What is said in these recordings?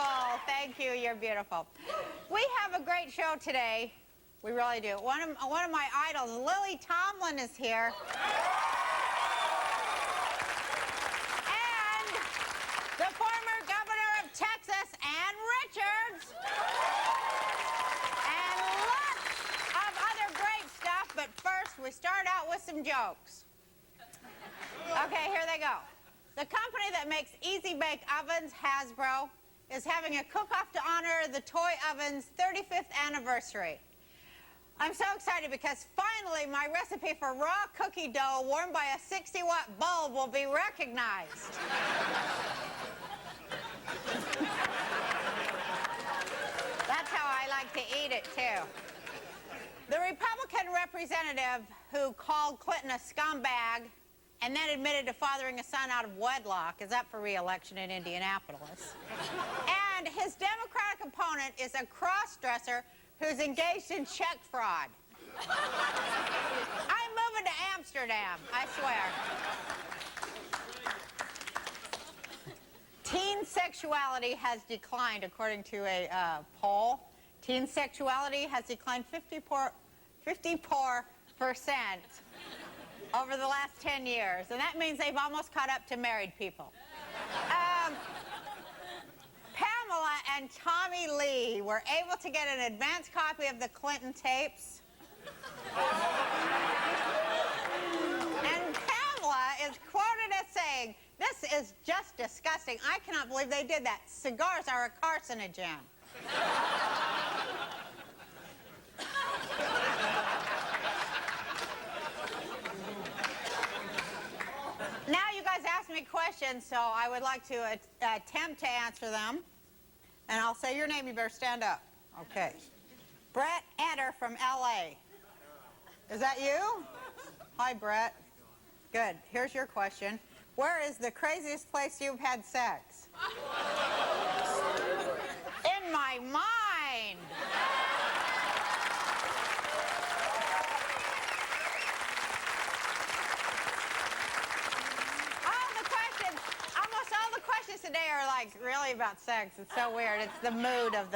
beautiful. Thank you. You're beautiful. We have a great show today. We really do. One of my idols, Lily Tomlin, is here. And the former governor of Texas, Ann Richards. And lots of other great stuff. But first, we start out with some jokes. Okay, here they go. The company that makes easy bake ovens, Hasbro, is having a cook-off to honor the toy oven's 35th anniversary. I'm so excited because finally my recipe for raw cookie dough warmed by a 60-watt bulb will be recognized. That's how I like to eat it, too. The Republican representative who called Clinton a scumbag and then admitted to fathering a son out of wedlock is up for re-election in Indianapolis. And his Democratic opponent is a cross-dresser who's engaged in check fraud. I'm moving to Amsterdam, I swear. Teen sexuality has declined, according to a poll. Teen sexuality has declined 54% over the last 10 years, and that means they've almost caught up to married people. Pamela and Tommy Lee were able to get an advance copy of the Clinton tapes. And Pamela is quoted as saying, "This is just disgusting. I cannot believe they did that. Cigars are a carcinogen." Now you guys asked me questions, so I would like to attempt to answer them. And I'll say your name, you better stand up. Okay. Brett Enter from LA. Is that you? Hi, Brett. Good. Here's your question. Where is the craziest place you've had sex? In my mind. Today are like really about sex. It's so weird. It's the mood of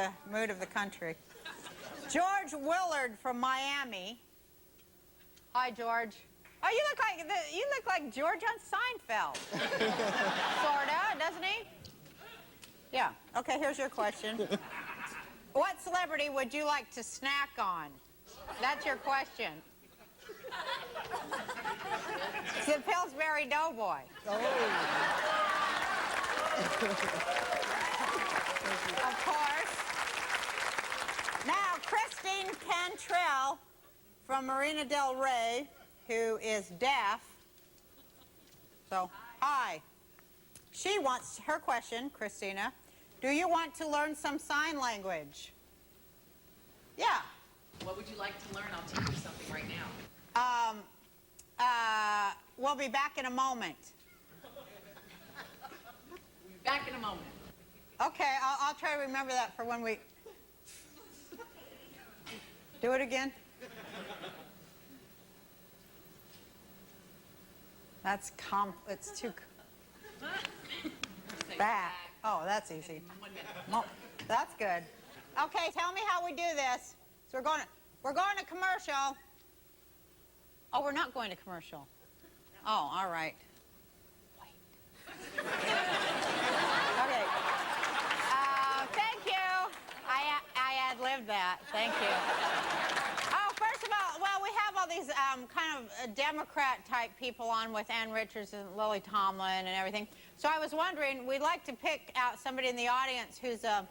the country. George Willard from Miami. Hi, George. Oh, you look like George on Seinfeld. Sorta, doesn't he? Yeah. Okay, here's your question. What celebrity would you like to snack on? That's your question. It's the Pillsbury Doughboy. Oh. Of course. Now, Christine Cantrell from Marina Del Rey, who is deaf. So, hi. She wants her question, Christina. Do you want to learn some sign language? Yeah. What would you like to learn? I'll teach you something right now. We'll be back in a moment. Back in a moment. Okay, I'll try to remember that for when we... Do it again. It's too... Back. Oh, that's easy. 1 minute. That's good. Okay, tell me how we do this. So we're going to commercial. Oh, we're not going to commercial. Oh, all right. Wait. Okay. Thank you. I ad-libbed that. Thank you. Oh, first of all, well, we have all these kind of Democrat-type people on with Ann Richards and Lily Tomlin and everything. So I was wondering, we'd like to pick out somebody in the audience who's a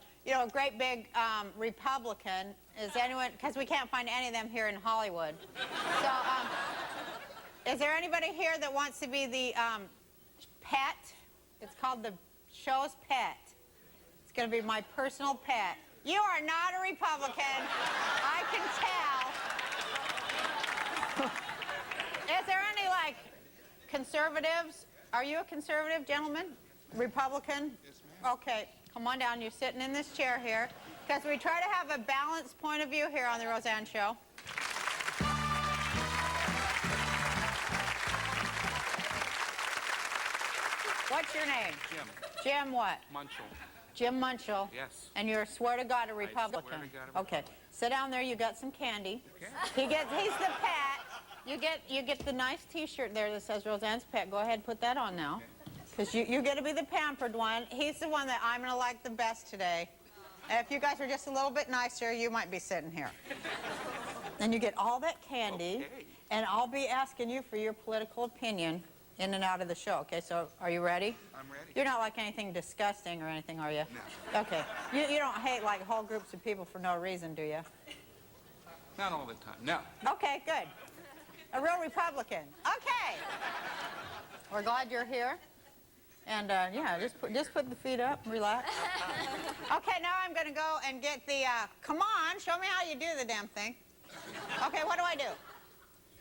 great big Republican. Is anyone? Because we can't find any of them here in Hollywood. So, is there anybody here that wants to be the pet? It's called the show's pet. It's going to be my personal pet. You are not a Republican. I can tell. Is there any, like, conservatives? Are you a conservative, gentlemen? Republican? Yes, ma'am. Okay, come on down. You're sitting in this chair here. Because we try to have a balanced point of view here on the Roseanne Show. What's your name? Jim. Jim what? Munchell. Jim Munchell. Yes. And you're, swear to God, a Republican. swear to God, a Okay. Sit down there. You got some candy. Okay. He's the pet. You get the nice T-shirt there that says Roseanne's pet. Go ahead and put that on now. Because you get to be the pampered one. He's the one that I'm going to like the best today. And if you guys were just a little bit nicer, you might be sitting here. And you get all that candy. Okay. And I'll be asking you for your political opinion in and out of the show. Okay, so are you ready? I'm ready. You're not like anything disgusting or anything, are you? No. Okay. You don't hate like whole groups of people for no reason, do you? Not all the time, no. Okay, good. A real Republican. Okay. We're glad you're here. And yeah, just put the feet up, relax. Okay, now I'm going to go and get the, come on, show me how you do the damn thing. Okay, what do I do?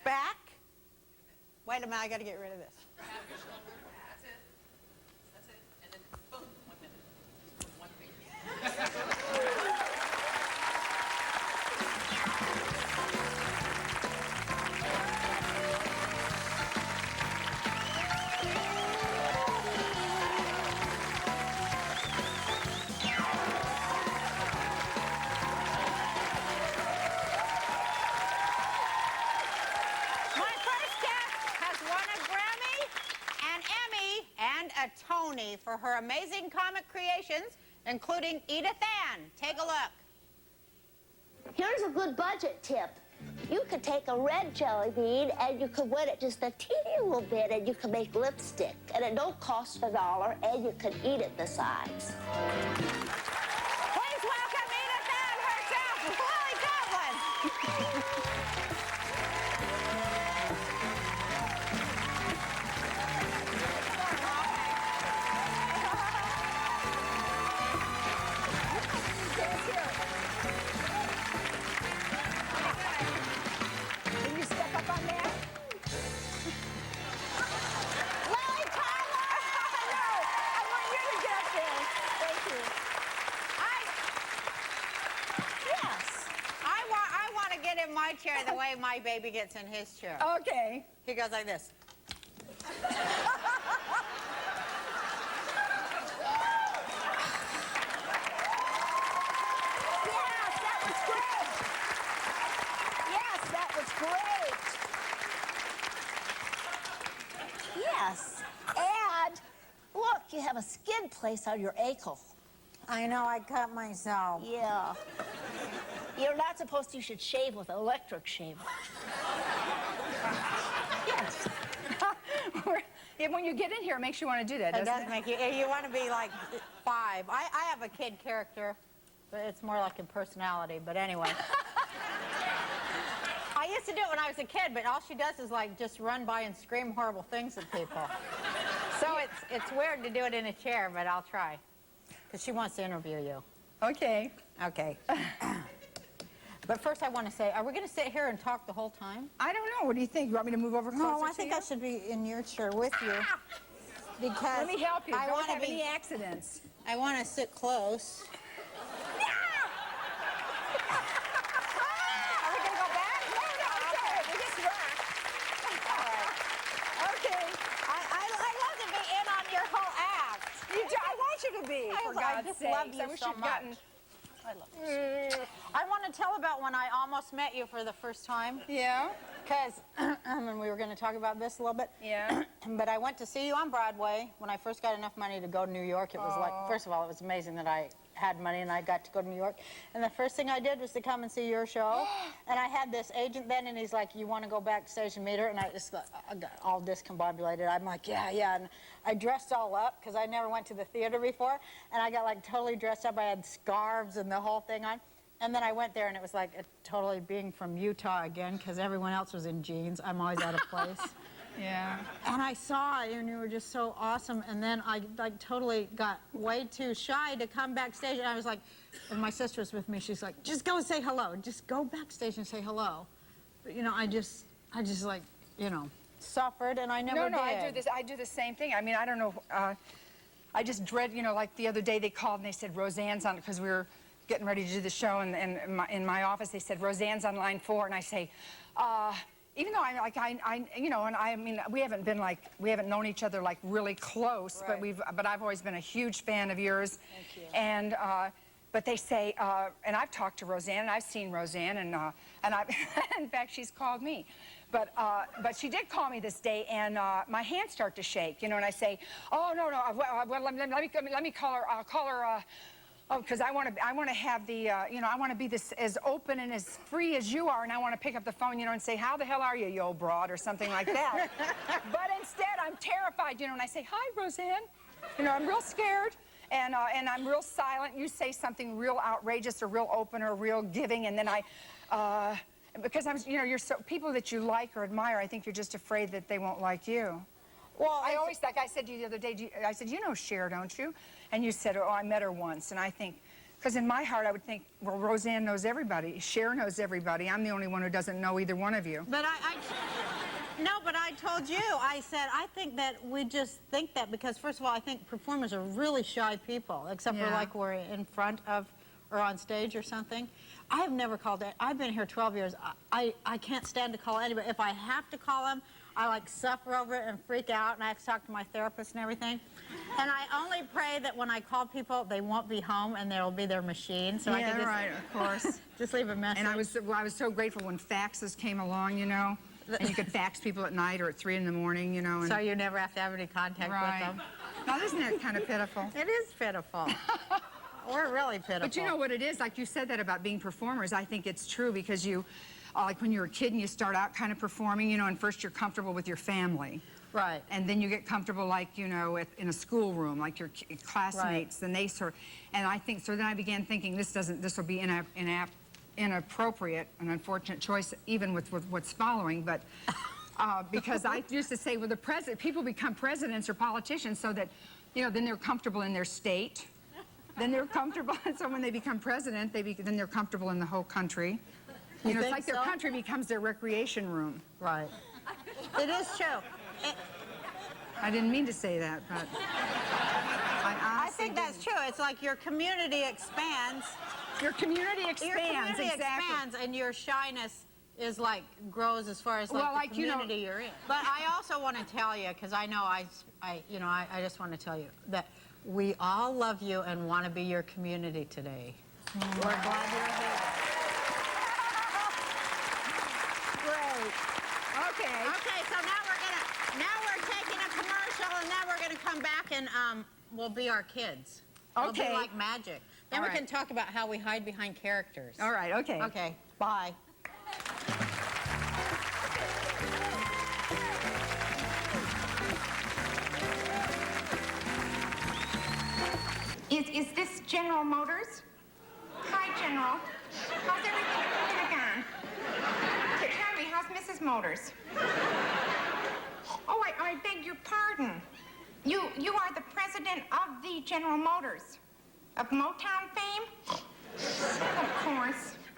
Back. Wait a minute, I got to get rid of this. That's it. That's it. And then boom, 1 minute. One finger. My first guest has won a Grammy, an Emmy, and a Tony for her amazing comic creations, including Edith Ann. Take a look. Here's a good budget tip. You could take a red jelly bean and you could wet it just a teeny little bit and you can make lipstick. And it don't cost $1 and you can eat it besides. Please welcome Edith Ann herself, Lily Tomlin. Can you step up on there? Lily Tomlin! No, I want you to get up there. Thank you. Yes. I want to get in my chair the way my baby gets in his chair. Okay. He goes like this. Yes, that was great. Yes, that was great. Yes. And look, you have a skin place on your ankle. I know, I cut myself. Yeah. You're not supposed to. You should shave with an electric shaver. Yes. Yeah, when you get in here, it makes you want to do that, It doesn't does it? make you want to be like 5. I have a kid character, but it's more like in personality. But anyway. I used to do it when I was a kid, but all she does is like just run by and scream horrible things at people. So it's weird to do it in a chair, but I'll try. Because she wants to interview you. Okay. Okay. But first I want to say, are we going to sit here and talk the whole time? I don't know. What do you think? You want me to move over closer No, I to think you? I should be in your chair with you. Because Let me help you. I Don't want to have any be. accidents. I want to sit close. Are we going to go back? No, okay. We just rock. Okay. I love to be in on your whole act. I want you to be, for I God's just sakes. love you I wish so you'd gotten... much. I want to tell about when I almost met you for the first time. Yeah? Because and we were going to talk about this a little bit. Yeah? But I went to see you on Broadway when I first got enough money to go to New York. It was like, first of all, it was amazing that I had money and I got to go to New York. And the first thing I did was to come and see your show. And I had this agent then, and he's like, you want to go backstage and meet her? And I got all discombobulated. I'm like, yeah. And I dressed all up because I never went to the theater before. And I got like totally dressed up. I had scarves and the whole thing on. And then I went there, and it was like totally being from Utah again because everyone else was in jeans. I'm always out of place. Yeah. And I saw you, and you were just so awesome. And then I like totally got way too shy to come backstage. And I was like, and my sister was with me. She's like, just go and say hello. Just go backstage and say hello. But you know, I just like, you know, suffered, and I never No, did. I do the same thing. I mean, I don't know. I just dread, you know, like the other day they called and they said Roseanne's on, because we were getting ready to do the show, and in my office they said Roseanne's on line 4, and I say, even though you know, and I mean, we haven't known each other like really close, Right. but I've always been a huge fan of yours. Thank you. And, but they say, and I've talked to Roseanne, and I've seen Roseanne, and I've, in fact, she's called me. But she did call me this day, and my hands start to shake, you know, and I say, oh, no, well, let me call her, I'll call her, oh, because I want to have the, you know, I want to be this as open and as free as you are, and I want to pick up the phone, you know, and say, how the hell are you old broad, or something like that. But instead, I'm terrified, you know, and I say, hi, Roseanne. You know, I'm real scared, and I'm real silent. You say something real outrageous or real open or real giving, and then because you know, you're so, people that you like or admire, I think you're just afraid that they won't like you. Well, I always, like I said to you the other day, I said, you know Cher, don't you? And you said, oh, I met her once. And I think, because in my heart, I would think, well, Roseanne knows everybody. Cher knows everybody. I'm the only one who doesn't know either one of you. But no, but I told you, I said, I think that we just think that because, first of all, I think performers are really shy people, except for Yeah. like we're in front of or on stage or something. I have never called it. I've been here 12 years. I can't stand to call anybody. If I have to call them, I like suffer over it and freak out, and I have to talk to my therapist and everything. And I only pray that when I call people, they won't be home and there'll be their machine, so I Yeah, can just, right, of course. just leave a message. And I was so grateful when faxes came along, you know, and you could fax people at night or at 3 in the morning, you know. And, So you never have to have any contact right. with them. Now, isn't that kind of pitiful? It is pitiful. We're really pitiful. But you know what it is? Like you said that about being performers. I think it's true because you, like when you're a kid and you start out kind of performing, you know, and first you're comfortable with your family. Right. And then you get comfortable, like, you know, in a schoolroom, like your classmates, and they sort. And I think so. Then I began thinking, this will be inappropriate, an unfortunate choice, even with what's following. But because I used to say, well, people become presidents or politicians so that, you know, then they're comfortable in their state. Then they're comfortable, and so when they become president, then they're comfortable in the whole country. You know, it's think like their so? country becomes their recreation room. Right. It is true. I didn't mean to say that, but I think that's true. It's like your community expands. your community expands. Your community exactly. expands, and your shyness is like grows as far as like Well, the like, you know- community you're in. But I also want to tell you, because I know I just want to tell you that we all love you and want to be your community today. We're glad you're here. Great. Okay. Okay, so now we're taking a commercial, and then we're gonna come back and we'll be our kids. We'll be Okay. like magic. Then All we right. can talk about how we hide behind characters. All right. Okay. Okay. Bye. Is this General Motors? Hi, General. How's everything at the Pentagon? Tell me, how's Mrs. Motors? Oh, I beg your pardon. You are the president of the General Motors of Motown fame?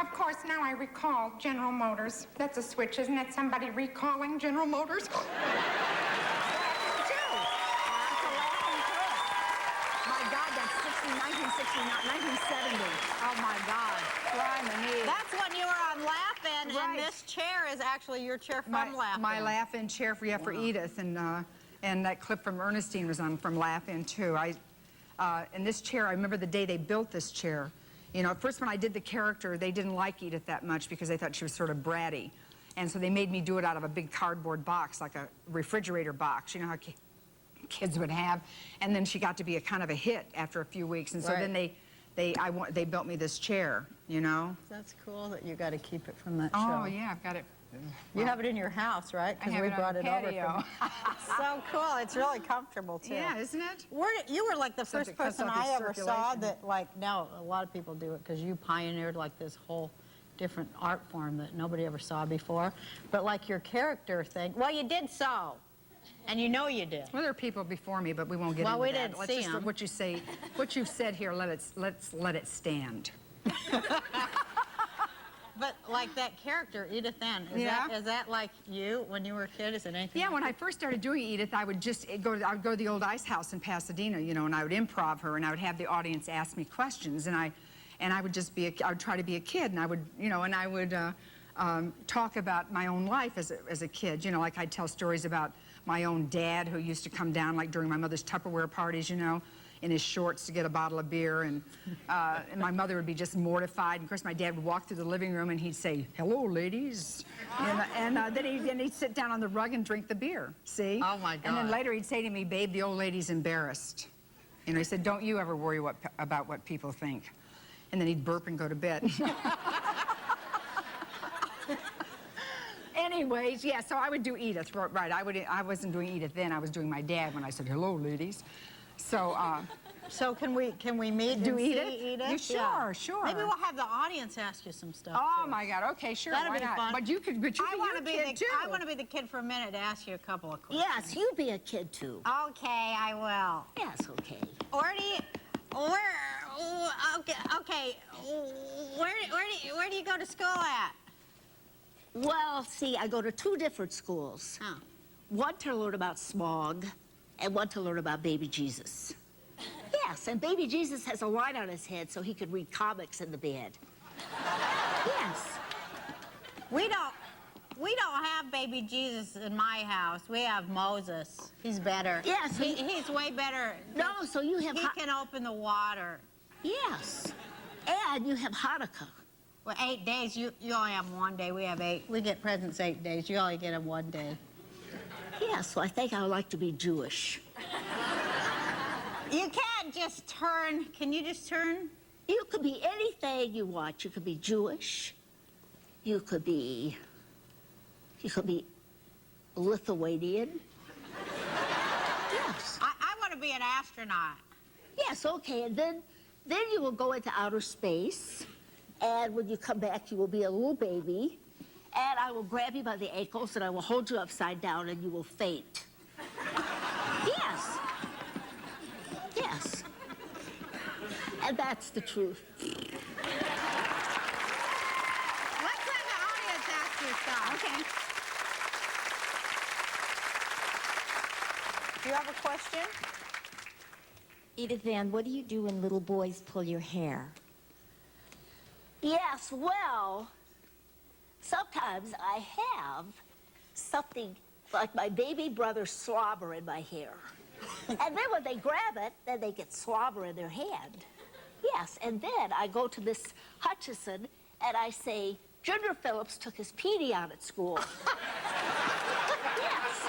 Of course, now I recall General Motors. That's a switch, isn't it? Somebody recalling General Motors? My God, that's 1970. Oh my God. Blimey. That's when you were on Laugh-In, Right. and this chair is actually your chair from Laugh-In. My Laugh-In chair for Edith, and that clip from Ernestine was on from Laugh-In too. And this chair, I remember the day they built this chair. You know, at first when I did the character, they didn't like Edith that much because they thought she was sort of bratty. And so they made me do it out of a big cardboard box, like a refrigerator box. You know how kids would have. And then she got to be a kind of a hit after a few weeks. And so Right. then they built me this chair, you know. That's cool that you got to keep it from that Oh, show. yeah, I've got it. You have it in your house, right? I Because have we it on brought the it over patio. from. So cool. It's really comfortable too. Yeah, isn't it? You were like the Except first it cuts person off I your ever saw circulation. that, like, now a lot of people do it because you pioneered like this whole different art form that nobody ever saw before. But like your character thing, well, you did sew, and you know you did. Well, there are people before me, but we won't get Well, into we that. didn't Let's see just 'em. what you've said here. Let's let it stand. But like that character, Edith Ann, Yeah. is that like you when you were a kid? Is it anything? Yeah, like when I first started doing Edith, I would go to the old ice house in Pasadena, you know, and I would improv her, and I would have the audience ask me questions, and I would just I would try to be a kid, and I would, you know, and I would talk about my own life as a kid. You know, like I'd tell stories about my own dad who used to come down like during my mother's Tupperware parties, you know, in his shorts to get a bottle of beer, and my mother would be just mortified. And of course, my dad would walk through the living room and he'd say, "Hello, ladies," and then he'd sit down on the rug and drink the beer. See? Oh my God! And then later he'd say to me, "Babe, the old lady's embarrassed." You know, he said, "Don't you ever worry about what people think." And then he'd burp and go to bed. Anyways, yeah, so I would do Edith, right. I wasn't doing Edith then, I was doing my dad when I said, "Hello, ladies." So, So can we meet do and Edith? see Edith? You, sure, Yeah. sure. Maybe we'll have the audience ask you some stuff. Oh too. my God, okay, sure, That'd why be not? fun. But you could be I want to a be kid the too. I want to be the kid for a minute to ask you a couple of questions. Yes, you be a kid too. Okay, I will. Yes, okay. Where do you? Okay. Where do you go to school at? Well, see, I go to 2 different schools. Oh. One to learn about smog, and one to learn about baby Jesus. Yes, and baby Jesus has a line on his head so he could read comics in the bed. Yes. We don't have baby Jesus in my house. We have Moses. He's better. Yes, he's way better. No, so you have... He can open the water. Yes. And you have Hanukkah. Well, 8 days. You only have 1 day. We have 8. We get presents 8 days. You only get them 1 day. Yeah, so I think I would like to be Jewish. You can't just turn. Can you just turn? You could be anything you want. You could be Jewish. You could be Lithuanian. Yes. I want to be an astronaut. Yes, okay, and then you will go into outer space, and when you come back, you will be a little baby, and I will grab you by the ankles, and I will hold you upside down, and you will faint. Yes. Yes. And that's the truth. Let's have the audience ask you stuff. Okay. Do you have a question? Edith Ann, what do you do when little boys pull your hair? Yes, well, sometimes I have something like my baby brother's slobber in my hair. And then when they grab it, then they get slobber in their hand. Yes, and then I go to Miss Hutchison and I say, Ginger Phillips took his PD out at school. Yes.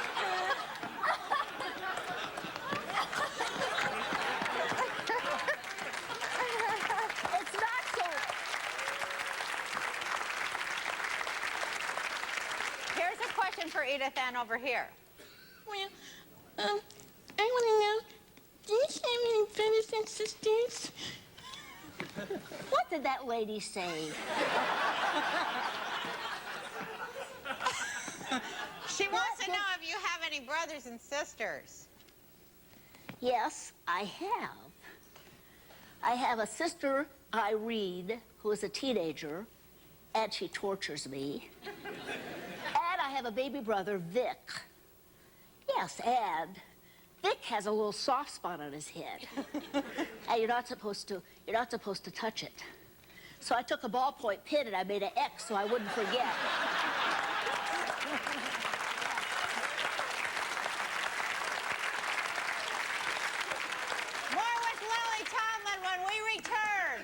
It's not so... Here's a question for Edith Ann over here. Well, I want to know, do you have any brothers and sisters? What did that lady say? She wants to know if you have any brothers and sisters. Yes, I have. I have a sister, Irene, who is a teenager, and she tortures me. And I have a baby brother, Vic. Yes, and Vic has a little soft spot on his head. And you're not supposed to touch it. So I took a ballpoint pen and I made an X so I wouldn't forget. More with Lily Tomlin when we return.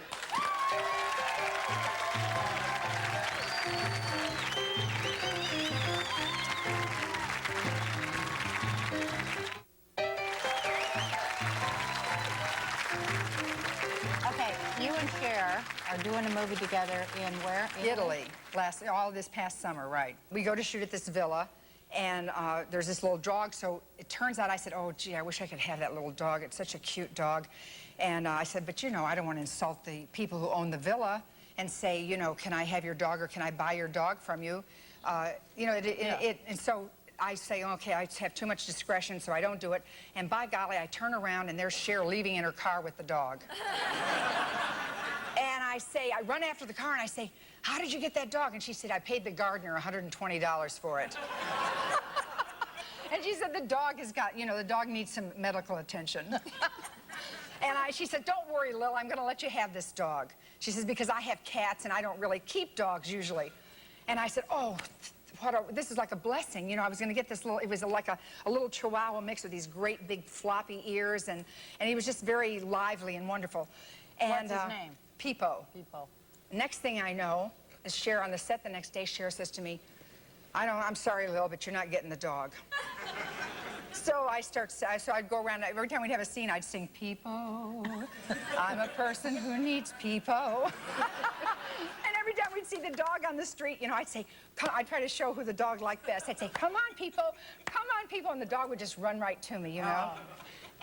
Okay, you and Cher are doing a movie together in where? Italy, all this past summer, right. We go to shoot at this villa, and there's this little dog, so it turns out I said, oh, gee, I wish I could have that little dog. It's such a cute dog. And I said, but, you know, I don't want to insult the people who own the villa and say, you know, can I have your dog or can I buy your dog from you? You know, and so I say, okay, I have too much discretion, so I don't do it. And by golly, I turn around, and there's Cher leaving in her car with the dog. And I run after the car, and I say, how did you get that dog? And she said, I paid the gardener $120 for it. And she said, the dog has got, you know, the dog needs some medical attention. And she said, don't worry, Lil, I'm going to let you have this dog. She says, because I have cats, and I don't really keep dogs usually. And I said, oh, this is like a blessing. You know, I was going to get this little, it was like a little Chihuahua mix with these great big floppy ears, and he was just very lively and wonderful. And, what's his name? Peepo. People. Next thing I know is Cher on the set the next day. Cher says to me, I'm sorry, Lil, but you're not getting the dog. So I'd go around, every time we'd have a scene, I'd sing, Peepo, I'm a person who needs Peepo. And every time we'd see the dog on the street, you know, I'd say, I'd try to show who the dog liked best. I'd say, come on, Peepo, and the dog would just run right to me, you know? Oh.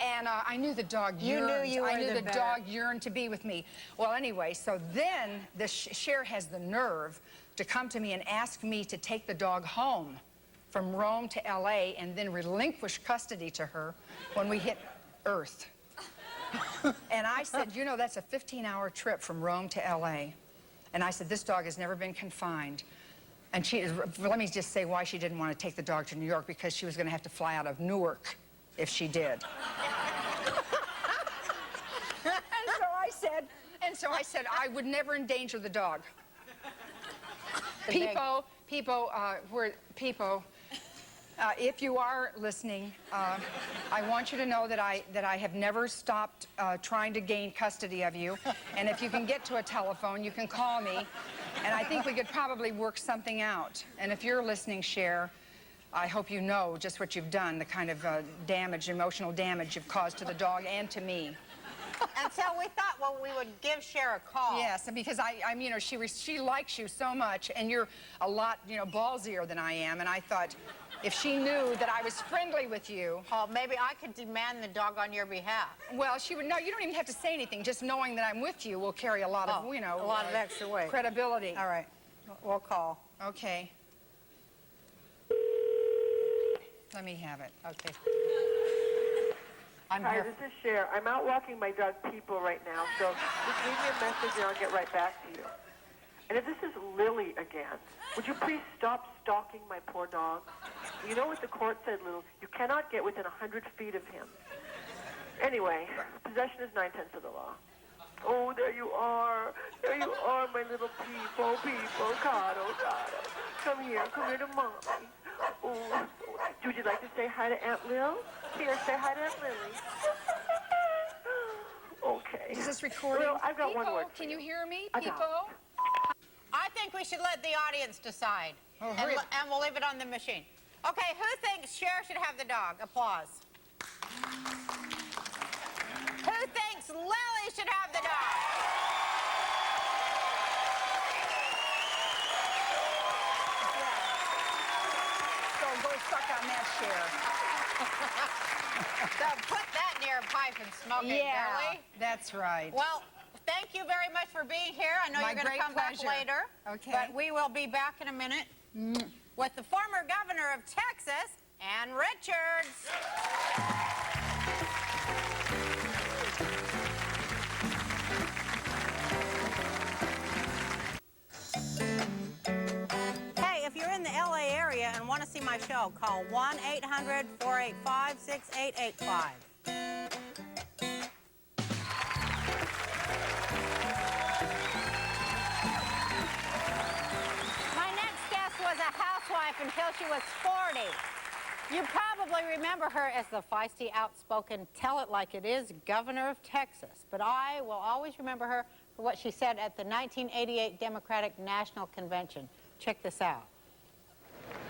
And I knew the dog yearned. I knew the dog yearned to be with me. Well, anyway, so then Cher has the nerve to come to me and ask me to take the dog home from Rome to L.A. and then relinquish custody to her when we hit Earth. And I said, you know, that's a 15-hour trip from Rome to L.A. And I said, this dog has never been confined. And let me just say why she didn't want to take the dog to New York, because she was going to have to fly out of Newark if she did. And so I said I would never endanger the dog. Peepo, if you are listening, I want you to know that I have never stopped trying to gain custody of you. And if you can get to a telephone, you can call me. And I think we could probably work something out. And if you're listening, Cher, I hope you know just what you've done, the kind of damage, emotional damage you've caused to the dog and to me. And so we thought, well, we would give Cher a call. Yes, because you know, she likes you so much, and you're a lot, you know, ballsier than I am. And I thought, if she knew that I was friendly with you, oh, maybe I could demand the dog on your behalf. Well, she would. No, you don't even have to say anything. Just knowing that I'm with you will carry a lot of, you know, a lot of extra weight, credibility. All right, we'll call. Okay. Let me have it. Okay. Hi, this is Cher. I'm out walking my dog Peepo right now, so just leave me a message and I'll get right back to you. And if this is Lily again, would you please stop stalking my poor dog? You know what the court said, Lil? You cannot get within 100 feet of him. Anyway, possession is 9/10 of the law. Oh, there you are. There you are, my little Peepo, Cado. Come here to Mommy. Oh, would you like to say hi to Aunt Lil? Here, say hi to Aunt Lily. Okay. Is this recording? Well, I've got Peepo, one word for can you hear me, I got Peepo? I think we should let the audience decide. Oh, and, hurry. and we'll leave it on the machine. Okay, who thinks Cher should have the dog? Applause. Who thinks Lily should have the dog? So go suck on that, Cher. So put that near a pipe and smoke it, Lily. That's right. Well, thank you very much for being here. I know My you're going to great come pleasure. back later. Okay. But we will be back in a minute with the former governor of Texas, Ann Richards. Hey, if you're in the LA area and want to see my show, call 1-800-485-6885. Was a housewife until she was 40. You probably remember her as the feisty, outspoken, tell-it-like-it-is governor of Texas. But I will always remember her for what she said at the 1988 Democratic National Convention. Check this out.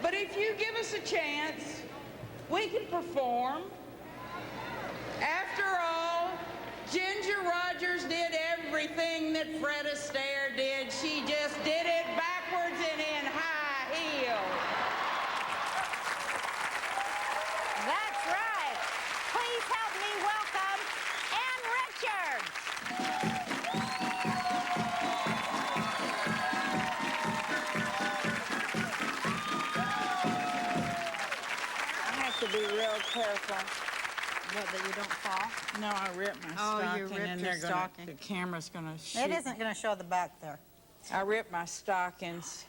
But if you give us a chance, we can perform. After all, Ginger Rogers did everything that Fred Astaire did. She just did it backwards and in high heels. That's right. Please help me welcome Ann Richards. I have to be real careful. What, that you don't fall? No, I ripped my you stocking, ripped and your stocking. the camera's gonna shoot. It isn't going to show the back there. I ripped my stockings,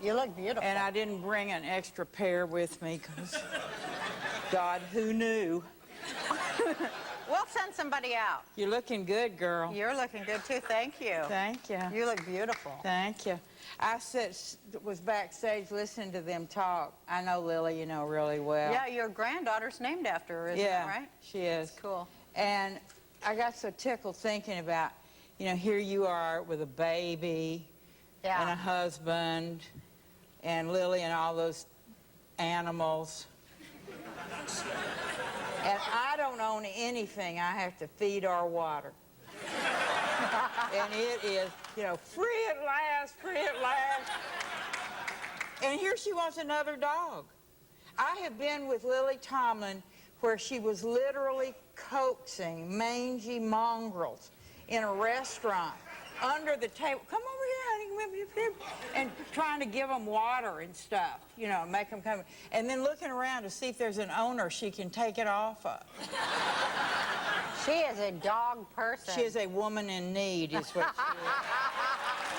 You look beautiful. and I didn't bring an extra pair with me, because God, who knew? We'll send somebody out. You're looking good, girl. You're looking good, too. Thank you. Thank you. You look beautiful. Thank you. I was backstage listening to them talk. I know Lily, you know, really well. Yeah, your granddaughter's named after her, isn't Yeah, it, right? she is. That's cool. And I got so tickled thinking about, you know, here you are with a baby and a husband and Lily and all those animals. And I don't own anything I have to feed or water. And it is, you know, free at last, free at last. And here she wants another dog. I have been with Lily Tomlin where she was literally coaxing mangy mongrels in a restaurant under the table. Come over here, honey. And trying to give them water and stuff, you know, make them come. And then looking around to see if there's an owner she can take it off of. She is a dog person. She is a woman in need, is what she is.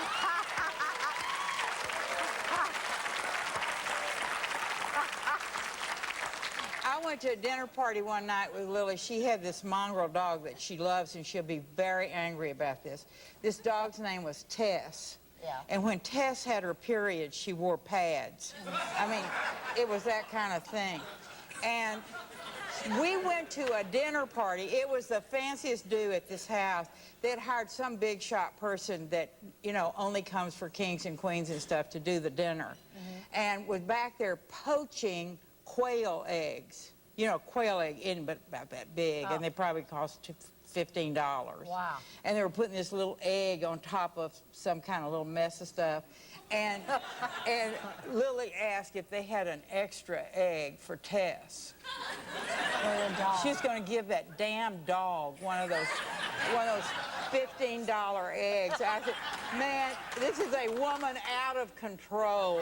I went to a dinner party one night with Lily. She had this mongrel dog that she loves, and she'll be very angry about this. This dog's name was Tess. Yeah. And when Tess had her period, she wore pads. I mean, it was that kind of thing. And we went to a dinner party. It was the fanciest do at this house. They'd hired some big shot person that, you know, only comes for kings and queens and stuff to do the dinner. And was back there poaching quail eggs. You know, quail egg isn't but about that big, and they probably cost $15. Wow. And they were putting this little egg on top of some kind of little mess of stuff. And Lily asked if they had an extra egg for Tess. She was going to give that damn dog one of those $15 eggs. I said, man, this is a woman out of control.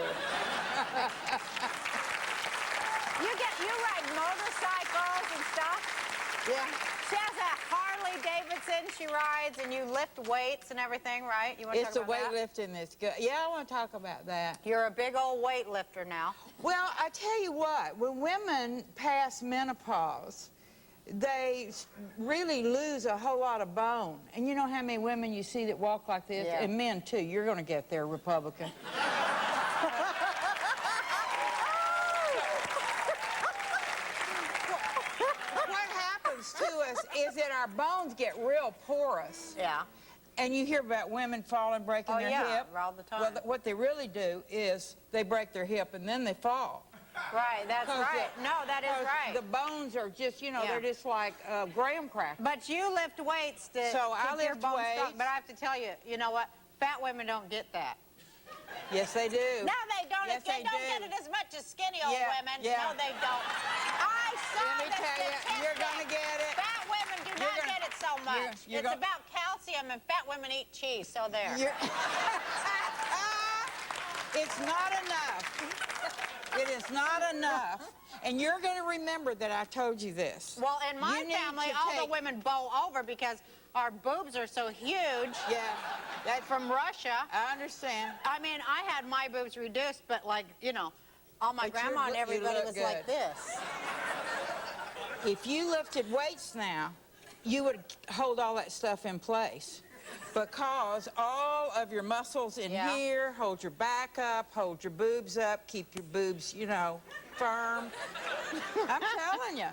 You ride motorcycles and stuff? Yeah. She has a Harley Davidson she rides, and you lift weights and everything, right? You want to It's talk the about that? weightlifting that's good. Yeah, I want to talk about that. You're a big old weightlifter now. Well, I tell you what, when women pass menopause, they really lose a whole lot of bone. And you know how many women you see that walk like this? Yeah. And men, too. You're going to get there, Republican. What happens to us is that our bones get real porous. Yeah. And you hear about women falling, breaking their hip. all the time. Well, what they really do is they break their hip and then they fall. Right, that's right. No, that is right. The bones are just, you know, Yeah. they're just like graham crackers. But you lift weights to So I keep your lift bones weights. strong. But I have to tell you, you know what? Fat women don't get that. Yes, they do. No, they don't. Yes, They don't get it as much as skinny old women. Yeah. No, they don't. I saw Let me the tell you, you're statistics. gonna get it. Fat women do not gonna- get it so much. you're It's gonna- about calcium, and fat women eat cheese, so there. It's not enough. It is not enough. And you're going to remember that I told you this. Well, in my You need family, to all the take- women bow over because our boobs are so huge. Yeah, That's from Russia. I understand. I mean, I had my boobs reduced, but like, you know, all my But grandma and you everybody look was like good. this. If you lifted weights now, you would hold all that stuff in place. Because all of your muscles in Yeah. here, hold your back up, hold your boobs up, keep your boobs, you know, firm. I'm telling you.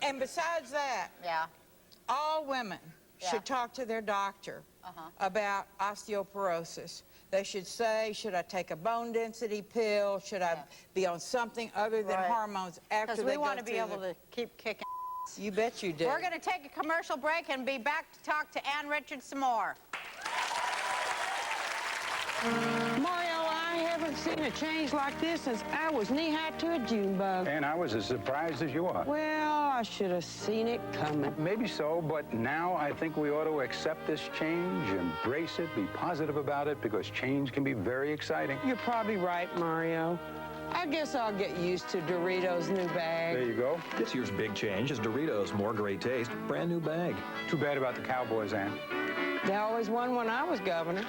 And besides that, Yeah. all women should talk to their doctor about osteoporosis. They should say, should I take a bone density pill? Should I be on something other than Right. hormones after Because they we go want to be through able to keep kicking. You bet you do. We're going to take a commercial break and be back to talk to Ann Richards some more. Mario, I haven't seen a change like this since I was knee-high to a June bug. And I was as surprised as you are. Well, I should have seen it coming. Maybe so, but now I think we ought to accept this change, embrace it, be positive about it, because change can be very exciting. You're probably right, Mario. I guess I'll get used to Doritos' new bag. There you go. This year's big change is Doritos. More great taste, brand new bag. Too bad about the Cowboys, Ann. They always won when I was governor.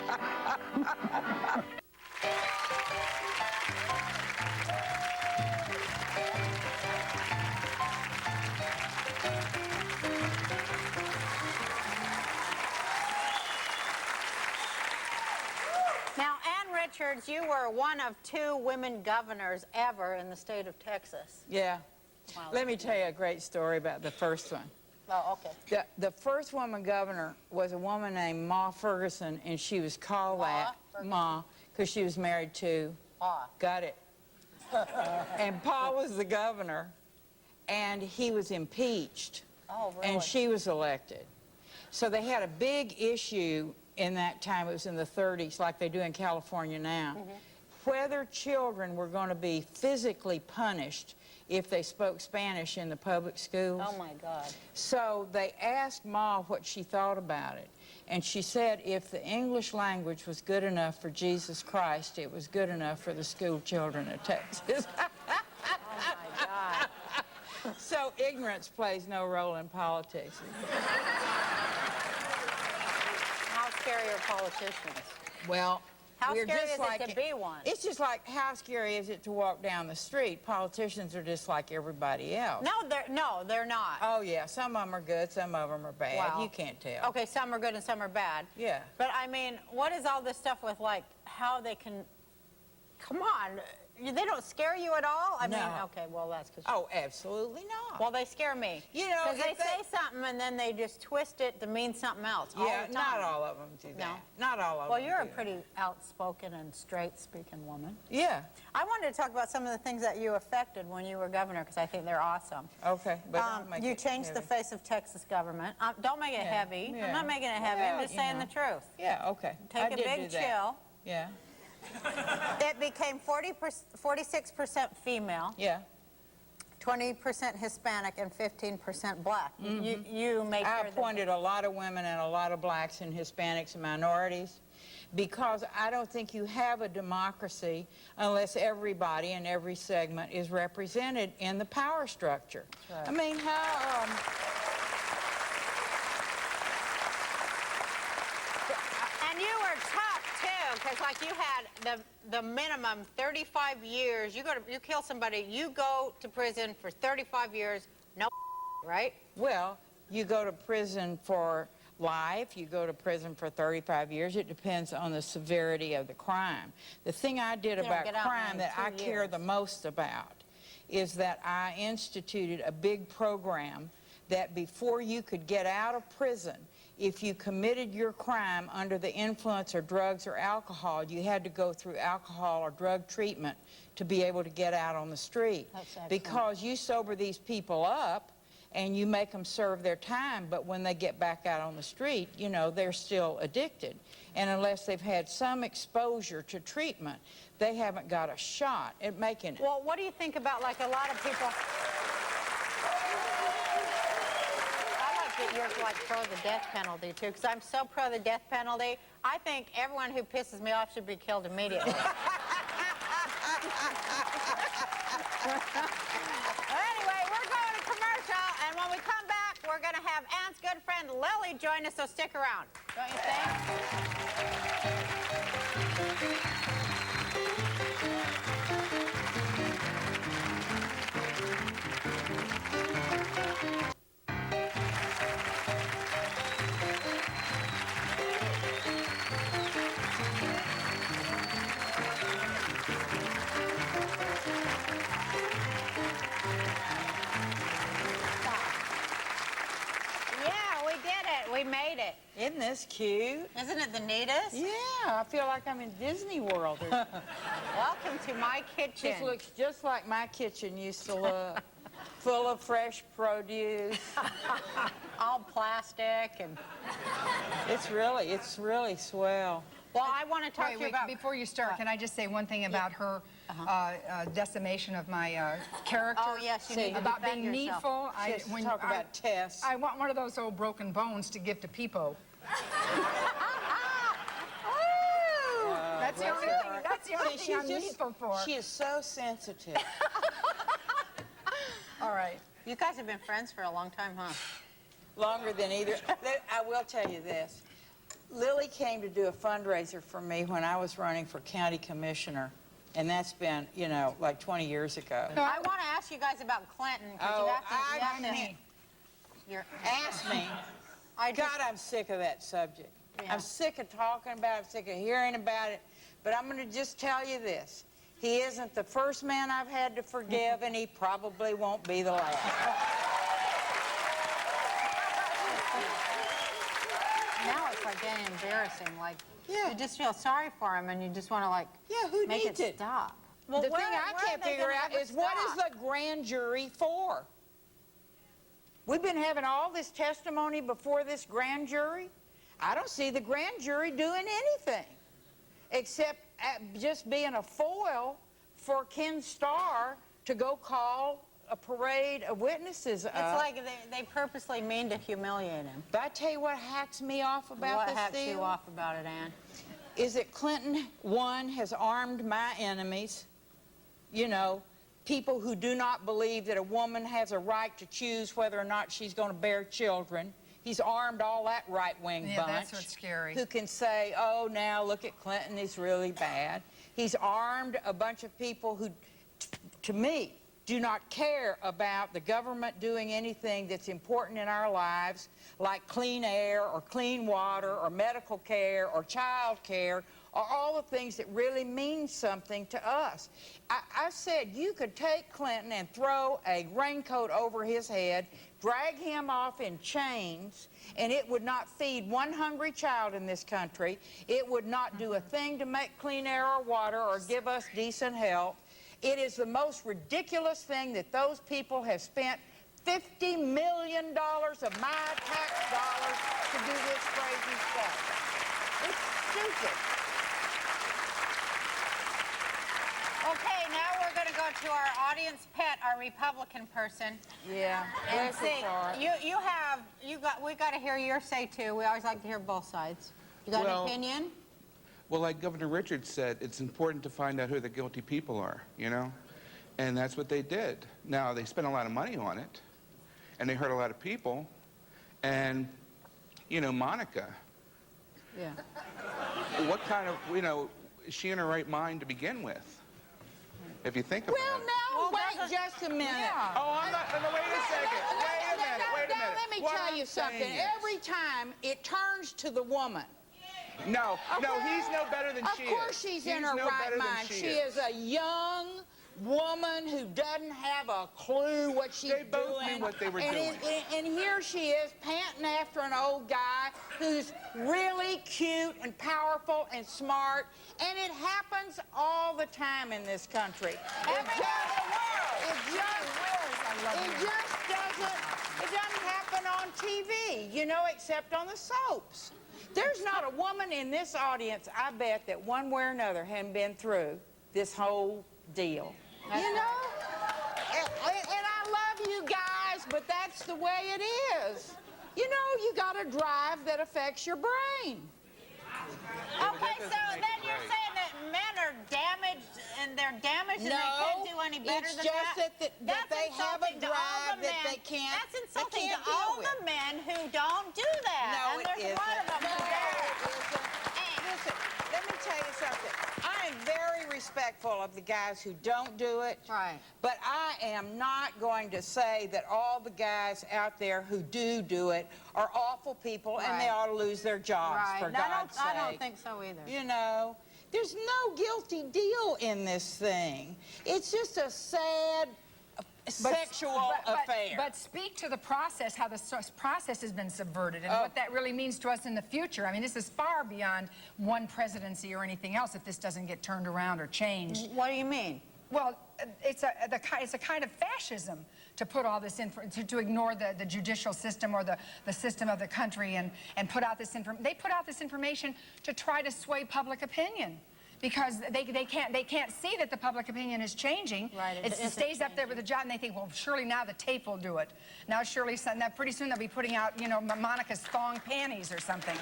Richards, you were one of 2 women governors ever in the state of Texas. Yeah. Wow. Let me tell you a great story about the first one. Oh, okay. The first woman governor was a woman named Ma Ferguson, and she was called Ma because she was married to got it. And Paul was the governor, and he was impeached. Oh, really? And she was elected. So they had a big issue in that time. It was in the 30s, like they do in California now, whether children were going to be physically punished if they spoke Spanish in the public schools. Oh, my God. So they asked Ma what she thought about it. And she said if the English language was good enough for Jesus Christ, it was good enough for the school children of Texas. Oh, my God. So ignorance plays no role in politics. How scary are politicians? Well, how we're scary just is like it to be one? It's just like, how scary is it to walk down the street? Politicians are just like everybody else. No, they're not. Oh, yeah. Some of them are good, some of them are bad. Wow. You can't tell. Okay, some are good and some are bad. Yeah. But, I mean, what is all this stuff with, like, how they can... Come on. They don't scare you at all? I mean, okay, well, that's because... Oh, absolutely not. Well, they scare me. You know, because they say something and then they just twist it to mean something else. Yeah, not all of them do that. No. Not all of them. Well, you're a do. pretty outspoken and straight-speaking woman. Yeah. I wanted to talk about some of the things that you affected when you were governor, because I think they're awesome. Okay, but don't make you it changed heavy. the face of Texas government. Don't make it heavy. Yeah. I'm not making it heavy. Well, I'm just you saying know. the truth. Yeah, okay. Take I a did big do that. chill. Yeah. It became 46% female. Yeah. 20% Hispanic and 15% black. You make I sure appointed a lot of women and a lot of blacks and Hispanics and minorities because I don't think you have a democracy unless everybody in every segment is represented in the power structure. Right. I mean, how... And you were tough, too, because, like, you had the minimum 35 years. You kill somebody, you go to prison for 35 years, no right? Well, you go to prison for life, you go to prison for 35 years. It depends on the severity of the crime. The thing I did about crime that I care the most about is that I instituted a big program that before you could get out of prison, if you committed your crime under the influence of drugs or alcohol, you had to go through alcohol or drug treatment to be able to get out on the street. Because you sober these people up and you make them serve their time, but when they get back out on the street, you know, they're still addicted. And unless they've had some exposure to treatment, they haven't got a shot at making it. Well, what do you think about, like, a lot of people... You're like pro the death penalty too, because I'm so pro the death penalty. I think everyone who pisses me off should be killed immediately. Anyway, we're going to commercial, and when we come back, we're going to have Ann's good friend Lily join us, so stick around. Don't you think? We made it. Isn't this cute? Isn't it the neatest? Yeah, I feel like I'm in Disney World. Welcome to my kitchen. This looks just like my kitchen used to look. Full of fresh produce. All plastic and... It's really swell. Well, I want to talk to you about... Before you start, can I just say one thing about her decimation of my character? Oh, yes, you need to about defend being yourself. needful. Talk about tests. I want one of those old broken bones to give to people. That's the only thing. That's the only thing I'm needful for. She is so sensitive. All right. You guys have been friends for a long time, huh? Longer than either. I will tell you this. Lily came to do a fundraiser for me when I was running for county commissioner, and that's been, you know, like 20 years ago. No, I want to ask you guys about Clinton. Ask me. God, I'm sick of that subject. Yeah. I'm sick of talking about it. I'm sick of hearing about it. But I'm going to just tell you this. He isn't the first man I've had to forgive, and he probably won't be the last. Now it's like getting embarrassing. Like, Yeah. you just feel sorry for him, and you just want to, like, Yeah, who make needs it stop. Well, the thing where I are can't they figure gonna out ever is what is stop? the grand jury for? We've been having all this testimony before this grand jury. I don't see the grand jury doing anything except just being a foil for Ken Starr to go call a parade of witnesses up. It's like they purposely mean to humiliate him. But I tell you what hacks me off about What this hacks deal you off about it, Ann? is that Clinton, one, has armed my enemies, you know, people who do not believe that a woman has a right to choose whether or not she's going to bear children. He's armed all that right-wing bunch. That's what's scary. Who can say, oh, now look at Clinton, he's really bad. He's armed a bunch of people who, to me, do not care about the government doing anything that's important in our lives, like clean air or clean water or medical care or child care, or all the things that really mean something to us. I said you could take Clinton and throw a raincoat over his head, drag him off in chains, and it would not feed one hungry child in this country. It would not do a thing to make clean air or water or give us decent health. It is the most ridiculous thing that those people have spent $50 million of my tax dollars to do this crazy stuff. It's stupid. Okay, now we're going to go to our audience pet, our Republican person. Yeah, And bless see, his heart. we got to hear your say too. We always like to hear both sides. You got an opinion? Well, like Governor Richards said, it's important to find out who the guilty people are, you know? And that's what they did. Now, they spent a lot of money on it, and they hurt a lot of people. And, you know, Monica, Yeah. what kind of, you know, is she in her right mind to begin with? If you think about Well, it. now, wait just a minute. Yeah. Oh, I'm not, no, wait a second. Wait a minute. Let me What tell I'm you something. saying is- Every time it turns to the woman. No, he's no better than she is. Of course she's in her no right better than mind. she She is a young woman who doesn't have a clue what she's doing. They both knew what they were doing. And here she is panting after an old guy who's really cute and powerful and smart. And it happens all the time in this country. It doesn't happen on TV, you know, except on the soaps. There's not a woman in this audience, I bet, that one way or another hadn't been through this whole deal. You know? And I love you guys, but that's the way it is. You know, you got a drive that affects your brain. Okay, so then you're saying that men are damaged, and they're damaged, and they can't do any better than that? It's just that they have a drive that they can't. That's insulting to deal all with. the men who don't do that. No, and it there's a lot of them isn't. who No, do. it isn't. Listen, let me tell you something. I am very respectful of the guys who don't do it. Right. But I am not going to say that all the guys out there who do it are awful people and they Right. ought to lose their jobs, for God's sake. I don't think so either. You know, there's no guilty deal in this thing. It's just a sad sexual affair. But speak to the process, how the process has been subverted, and what that really means to us in the future. I mean, this is far beyond one presidency or anything else if this doesn't get turned around or changed. What do you mean? Well, it's a kind of fascism to put all this in, to ignore the judicial system or the system of the country and put out this information. They put out this information to try to sway public opinion. Because they can't see that the public opinion is changing. Right, it stays up there with the job, and they think, well, surely now the tape will do it. Now, surely, now pretty soon they'll be putting out, you know, Monica's thong panties or something.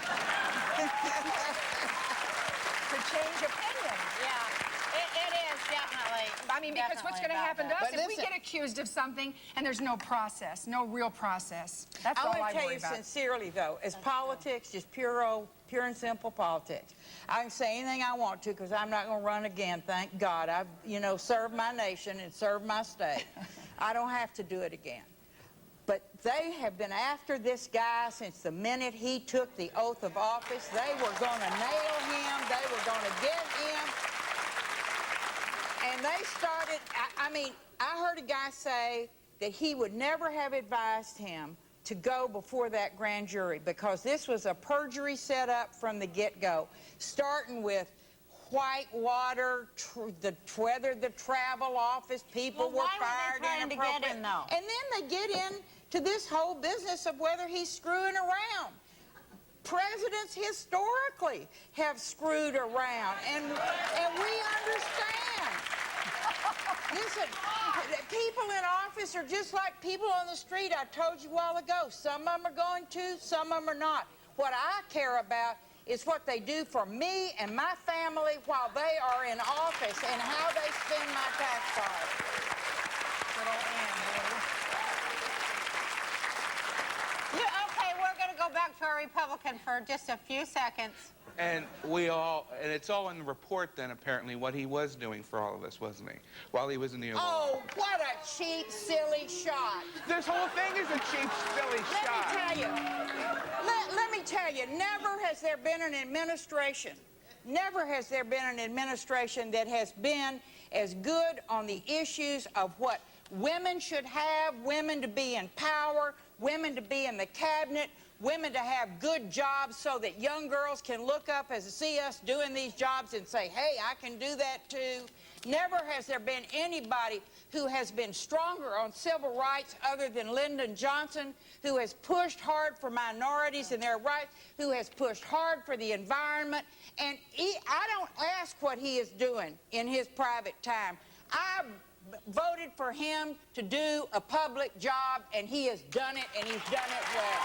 To change opinion. Yeah, it is definitely. I mean, because what's going to happen to us But if we listen, get accused of something and there's no process, no real process? That's I all want I to tell worry you about. sincerely, though, as politics, just pure and simple politics. I can say anything I want to because I'm not going to run again, thank God. I've, you know, served my nation and served my state. I don't have to do it again. But they have been after this guy since the minute he took the oath of office. They were going to nail him. They were going to get him. And they started, I mean, I heard a guy say that he would never have advised him to go before that grand jury because this was a perjury set up from the get-go, starting with Whitewater, whether the travel office people were fired inappropriately. To get in, though? And then they get into this whole business of whether he's screwing around. Presidents historically have screwed around, and we understand. Listen, people in office are just like people on the street. I told you a while ago, some of them are going to, some of them are not. What I care about is what they do for me and my family while they are in office and how they spend my tax dollars. Okay, we're going to go back to our Republican for just a few seconds. And it's all in the report then, apparently, what he was doing for all of us, wasn't he? While he was in the Oval Office. Oh, what a cheap, silly shot. This whole thing is a cheap, silly shot. Let me tell you, never has there been an administration that has been as good on the issues of what women should have, women to be in power, women to be in the cabinet, women to have good jobs so that young girls can look up and see us doing these jobs and say, hey, I can do that too. Never has there been anybody who has been stronger on civil rights other than Lyndon Johnson, who has pushed hard for minorities and their rights, who has pushed hard for the environment. And I don't ask what he is doing in his private time. I voted for him to do a public job, and he has done it, and he's done it well.